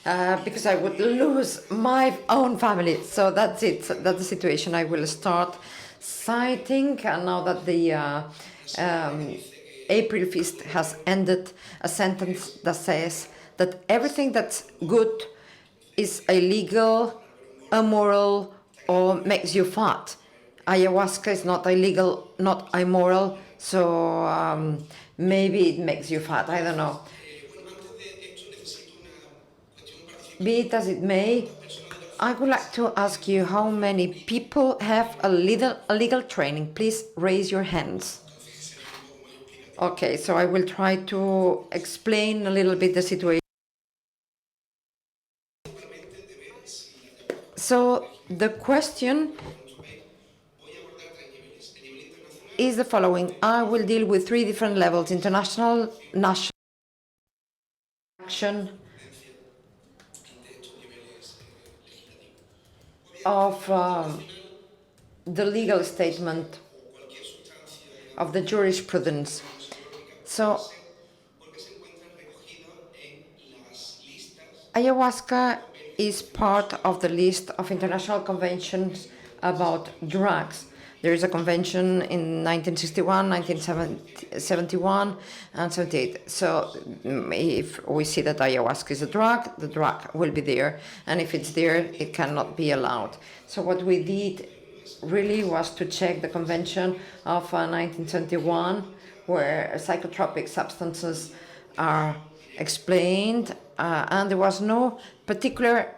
because I would lose my own family. So that's it. That's the situation. I will start citing, now that the April feast has ended, a sentence that says that everything that's good is illegal, immoral, or makes you fat. Ayahuasca is not illegal, not immoral, so maybe it makes you fat. I don't know. Be it as it may, I would like to ask you how many people have a legal training. Please raise your hands. Okay, so I will try to explain a little bit the situation. So the question is the following. I will deal with 3 different levels: international, national, action of the legal statement of the jurisprudence. So ayahuasca is part of the list of international conventions about drugs. There is a convention in 1961, 1971, and 78. So if we see that ayahuasca is a drug, the drug will be there. And if it's there, it cannot be allowed. So what we did really was to check the convention of 1971, where psychotropic substances are explained, and there was no particular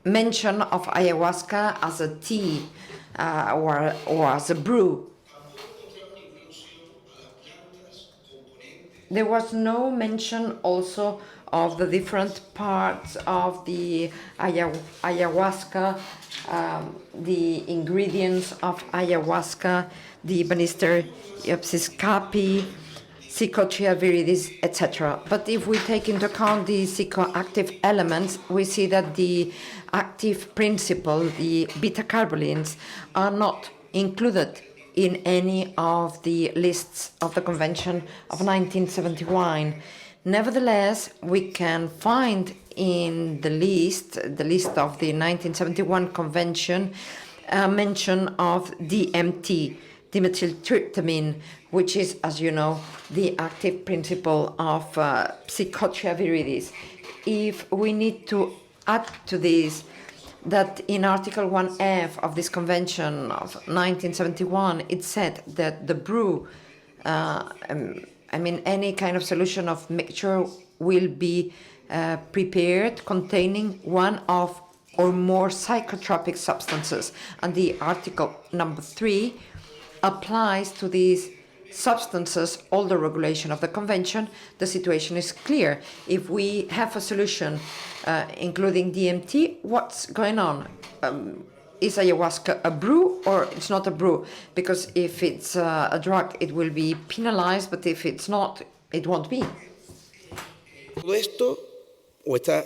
mention of ayahuasca as a tea or as a brew. There was no mention also of the different parts of the ayahuasca, the ingredients of ayahuasca, the Banister Ipsiscapi, Psychotria viridis, etc. But if we take into account the psychoactive elements, we see that the active principle, the beta-carbolines, are not included in any of the lists of the Convention of 1971. Nevertheless, we can find in the list of the 1971 Convention, a mention of DMT, dimethyltryptamine, which is, as you know, the active principle of Psychotria viridis. If we need to add to this that in Article 1F of this Convention of 1971, it said that the brew, any kind of solution of mixture will be prepared containing one of or more psychotropic substances. And the Article number 3 applies to these substances all the regulation of the convention. The situation is clear. If we have a solution including DMT, what's going on? Is ayahuasca a brew or it's not a brew? Because if it's a drug, it will be penalized, but if it's not, it won't be. Todo esto o esta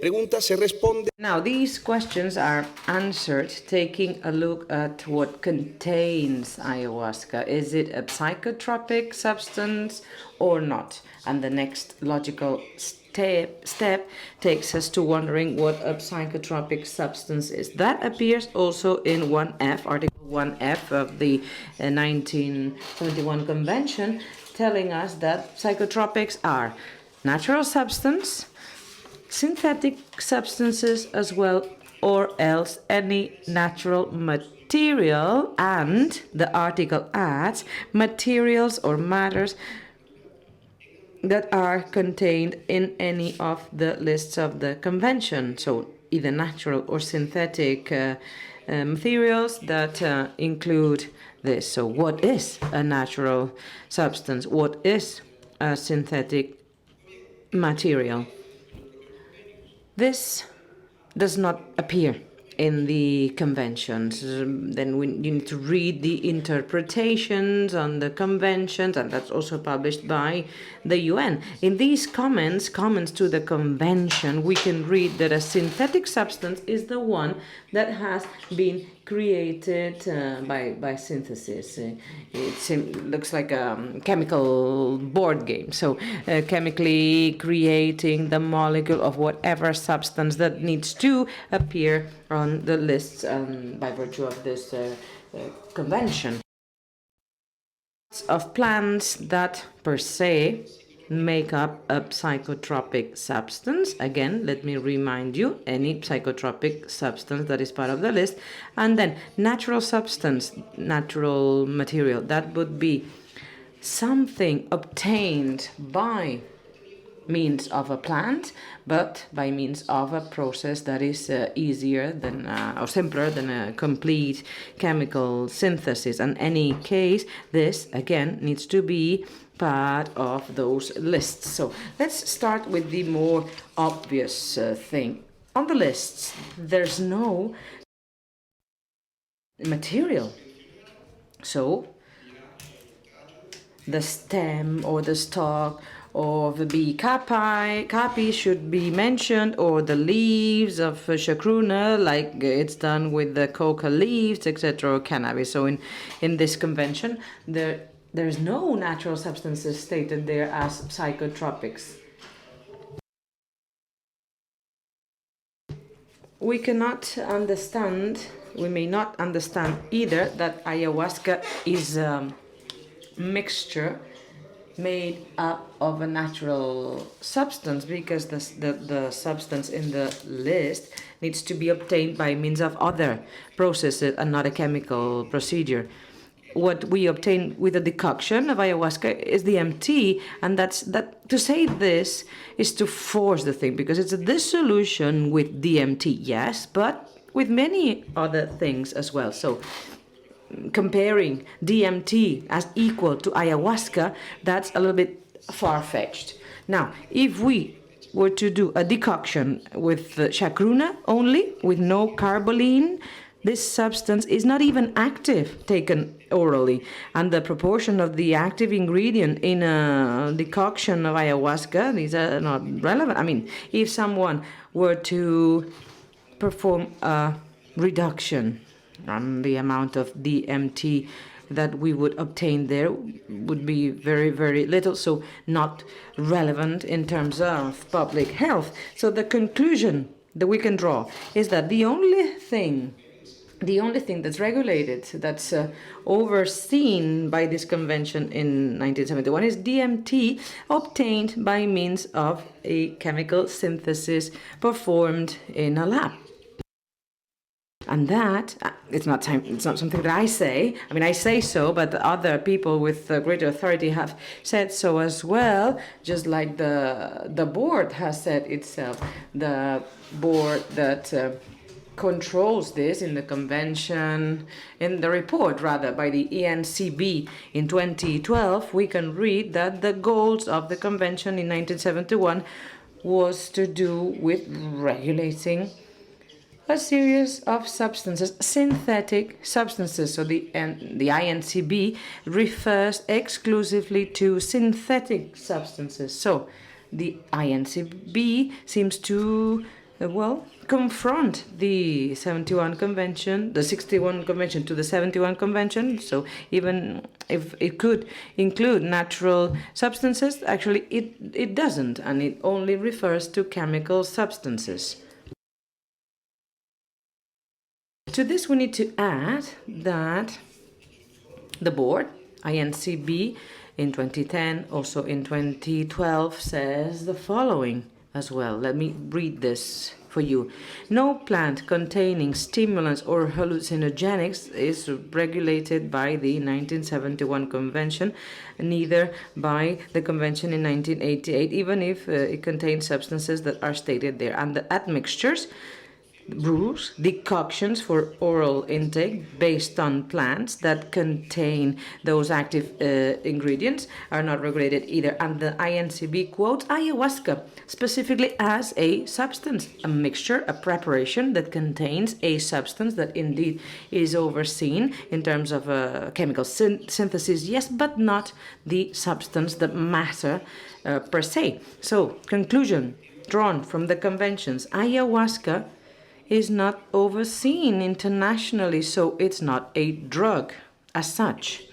pregunta se responde. Now, these questions are answered taking a look at what contains ayahuasca. Is it a psychotropic substance or not? And the next logical step takes us to wondering what a psychotropic substance is. That appears also in 1F, Article 1F of the 1971 Convention, telling us that psychotropics are natural substance, synthetic substances as well, or else any natural material, and the article adds materials or matters that are contained in any of the lists of the convention. So either natural or synthetic materials that include this. So what is a natural substance? What is a synthetic material? This does not appear in the conventions. Then you need to read the interpretations on the conventions, and that's also published by the UN. In these comments to the convention, we can read that a synthetic substance is the one that has been created by synthesis. Looks like a chemical board game. So chemically creating the molecule of whatever substance that needs to appear on the lists by virtue of this convention. Of plants that per se make up a psychotropic substance. Again, let me remind you, any psychotropic substance that is part of the list. And then natural substance, natural material, that would be something obtained by means of a plant, but by means of a process that is easier than or simpler than a complete chemical synthesis. In any case, this again needs to be part of those lists. So let's start with the more obvious thing. On the lists, there's no material. So the stem or the stalk or the bee capi should be mentioned, or the leaves of chacruna, like it's done with the coca leaves, etc., or cannabis. So in this convention, there's no natural substances stated there as psychotropics. We may not understand either that ayahuasca is a mixture made up of a natural substance, because the substance in the list needs to be obtained by means of other processes and not a chemical procedure. What we obtain with the decoction of ayahuasca is DMT, and that to say this is to force the thing, because it's a dissolution with DMT, yes, but with many other things as well. So comparing DMT as equal to ayahuasca, that's a little bit far-fetched. Now, if we were to do a decoction with chacruna only, with no carboline, this substance is not even active taken orally, and the proportion of the active ingredient in a decoction of ayahuasca, these are not relevant. I mean, if someone were to perform a reduction on the amount of DMT that we would obtain there would be very, very little, so not relevant in terms of public health. So the conclusion that we can draw is that the only thing that's regulated, that's overseen by this convention in 1971 is DMT obtained by means of a chemical synthesis performed in a lab. And that, it's not something that I say. I mean, I say so, but other people with greater authority have said so as well, just like the board has said itself. The board that controls this in the convention, in the report rather, by the ENCB in 2012, we can read that the goals of the convention in 1971 was to do with regulating a series of substances, synthetic substances. So the INCB refers exclusively to synthetic substances. So the INCB seems to, confront the 71 convention, the 61 convention to the 71 convention. So even if it could include natural substances, actually it doesn't, and it only refers to chemical substances. To this, we need to add that the board, INCB, in 2010, also in 2012, says the following as well. Let me read this for you. No plant containing stimulants or hallucinogenics is regulated by the 1971 convention, neither by the convention in 1988, even if it contains substances that are stated there. And the admixtures, brews, decoctions for oral intake based on plants that contain those active ingredients are not regulated either. And the INCB quotes ayahuasca specifically as a substance, a mixture, a preparation that contains a substance that indeed is overseen in terms of chemical synthesis, yes, but not the substance, the matter per se. So, conclusion drawn from the conventions, ayahuasca is not overseen internationally, so it's not a drug as such.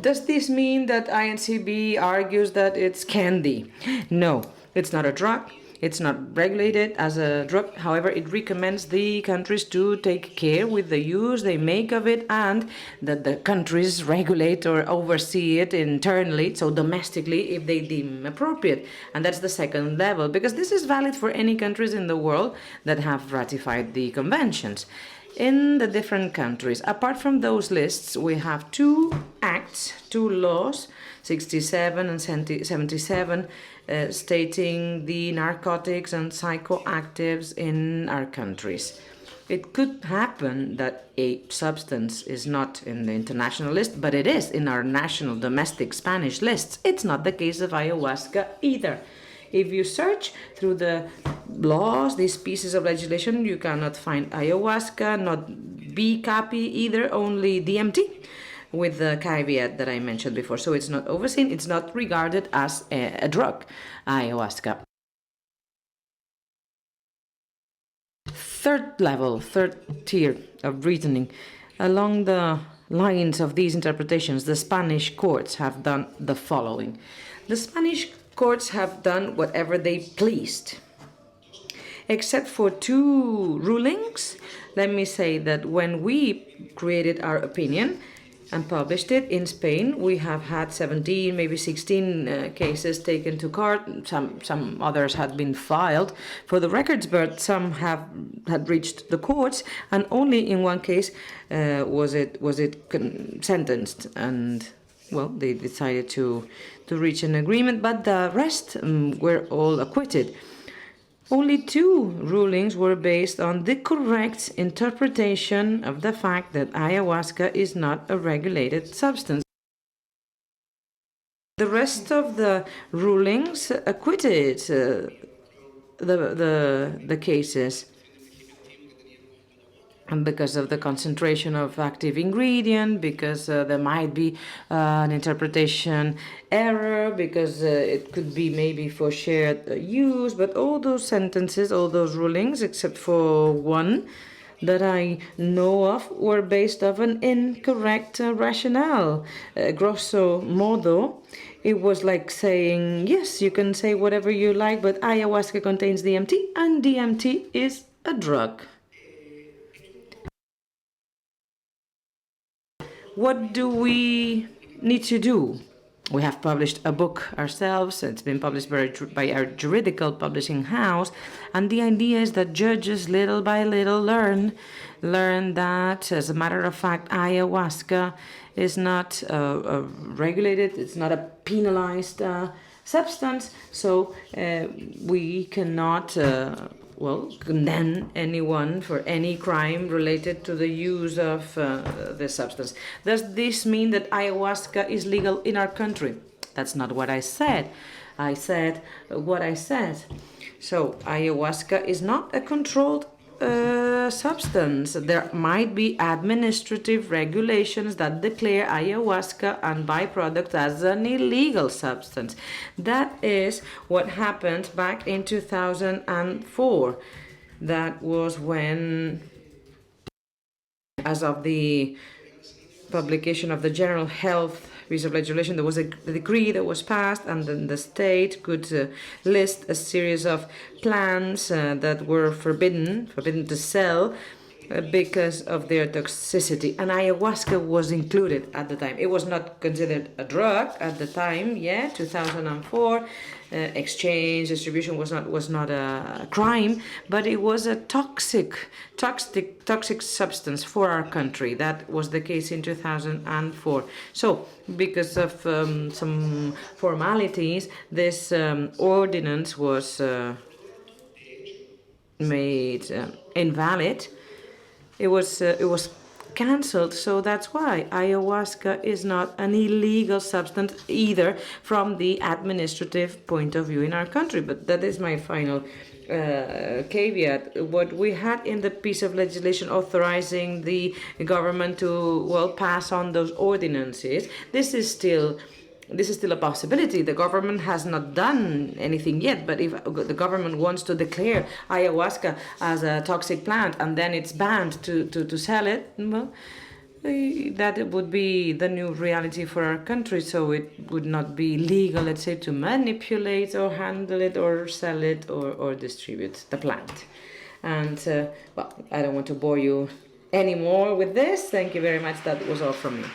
Does this mean that INCB argues that it's candy? No, it's not a drug. It's not regulated as a drug. However, it recommends the countries to take care with the use they make of it, and that the countries regulate or oversee it internally, so domestically, if they deem appropriate. And that's the second level, because this is valid for any countries in the world that have ratified the conventions. In the different countries, apart from those lists, we have two acts, two laws, 67 and 77, stating the narcotics and psychoactives in our countries. It could happen that a substance is not in the international list, but it is in our national domestic Spanish lists. It's not the case of ayahuasca either. If you search through the laws, these pieces of legislation, you cannot find ayahuasca, not B-copy either, only DMT, with the caveat that I mentioned before. So it's not overseen, it's not regarded as a drug, ayahuasca. Third level, third tier of reasoning. Along the lines of these interpretations, the Spanish courts have done the following. The Spanish courts have done whatever they pleased, except for two rulings. Let me say that when we created our opinion and published it in Spain, we have had 17, maybe 16 cases taken to court. Some others had been filed for the records, but some had reached the courts, and only in one case was it sentenced, and well, they decided to reach an agreement, but the rest were all acquitted. Only two rulings were based on the correct interpretation of the fact that ayahuasca is not a regulated substance. The rest of the rulings acquitted the cases. And because of the concentration of active ingredient, because there might be an interpretation error, because it could be maybe for shared use, but all those sentences, all those rulings, except for one that I know of, were based on an incorrect rationale. Grosso modo, it was like saying, yes, you can say whatever you like, but ayahuasca contains DMT, and DMT is a drug. What do we need to do? We have published a book ourselves. It's been published by our juridical publishing house. And the idea is that judges little by little learn that, as a matter of fact, ayahuasca is not regulated. It's not a penalized substance. So we cannot condemn anyone for any crime related to the use of this substance. Does this mean that ayahuasca is legal in our country? That's not what I said. I said what I said. So ayahuasca is not a controlled substance. There might be administrative regulations that declare ayahuasca and byproducts as an illegal substance. That is what happened back in 2004. That was when, as of the publication of the General Health piece of legislation, there was a decree that was passed, and then the state could list a series of plants that were forbidden to sell because of their toxicity. And ayahuasca was included at the time. It was not considered a drug at the time, 2004. Exchange, distribution was not a crime, but it was a toxic substance for our country. That was the case in 2004. So, because of some formalities, this ordinance was made invalid. It was cancelled, so that's why ayahuasca is not an illegal substance either from the administrative point of view in our country. But that is my final caveat. What we had in the piece of legislation authorizing the government to pass on those ordinances, this is still this is still a possibility. The government has not done anything yet, but if the government wants to declare ayahuasca as a toxic plant and then it's banned to sell it, well, that would be the new reality for our country. So it would not be legal, let's say, to manipulate or handle it or sell it or distribute the plant. And well, I don't want to bore you anymore with this. Thank you very much. That was all from me.